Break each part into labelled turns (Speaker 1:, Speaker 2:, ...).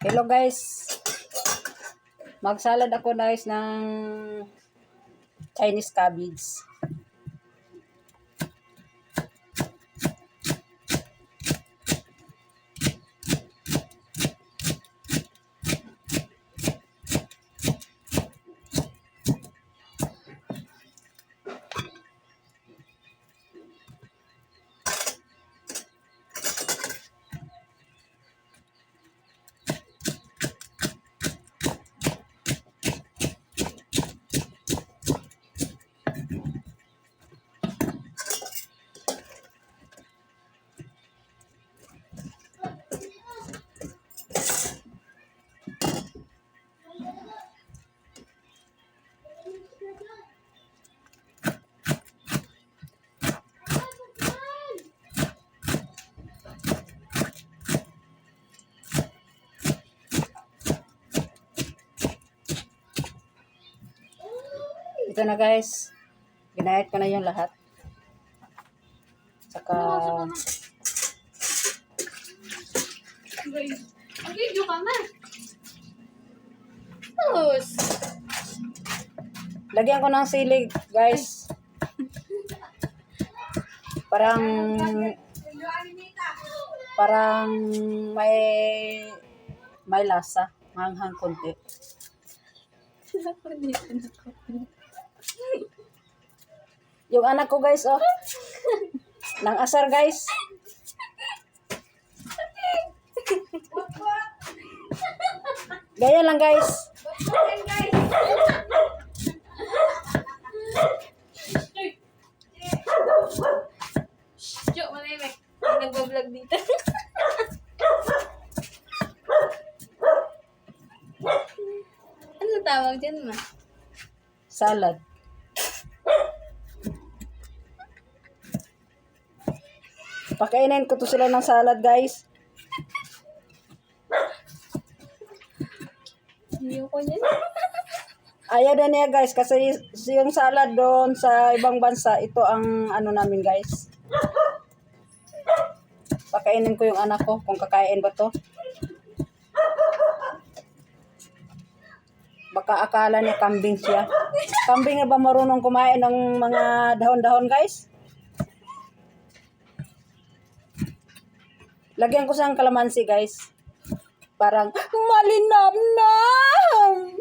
Speaker 1: Hello guys. Magsalad ako guys ng Chinese cabbage. Ito na guys. Ginayat ko na yung lahat. Saka
Speaker 2: ang video ka na. Tapos,
Speaker 1: lagyan ko ng sili guys. Parang may lasa. Hanghang konti. Yung anak ko guys, oh. Nang asar guys. Gaya lang guys.
Speaker 2: joke mo na yun. May nagbablog dito. Ano tawag dyan, ma?
Speaker 1: Salad. Pakainin ko to sila ng salad guys.
Speaker 2: Hindi ko yan.
Speaker 1: Ayaw na niya guys kasi yung salad doon sa ibang bansa, ito ang ano namin guys. Pakainin ko yung anak ko kung kakain ba to. Baka akala niya kambing siya. Kambing na ba marunong kumain ng mga dahon-dahon guys? Lagyan ko sa kalamansi guys. Parang malinamnam.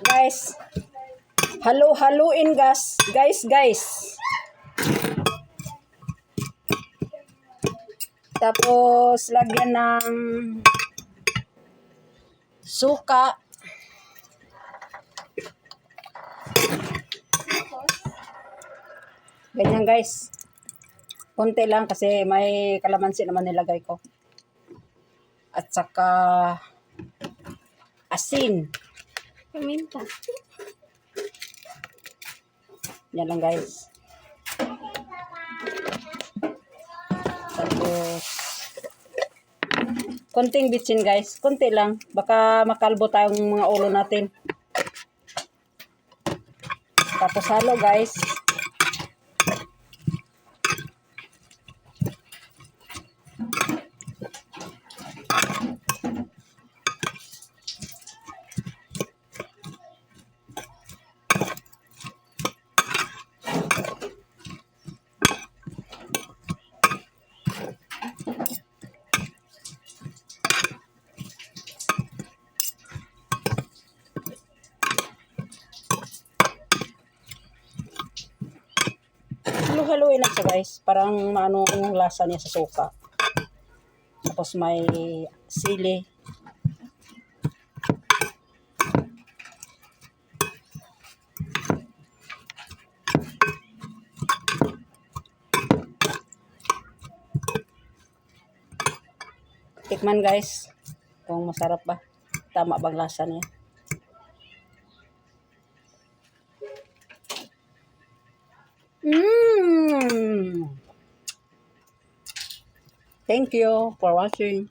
Speaker 1: Guys, halo-haluin guys. Guys. Tapos lagyan ng suka. Ganyan guys. Konti lang kasi may kalamansi naman nilagay ko. At saka asin.
Speaker 2: Paminta.
Speaker 1: Yan lang guys. Tapos konting bitsin guys. Konti lang. Baka makalbo tayong mga ulo natin. Tapos halo guys. Halo-haloin na siya guys. Parang maano yung lasa niya sa suka. Tapos may sili. Tikman guys. Kung masarap ba. Tama bang lasa niya. Thank you for watching.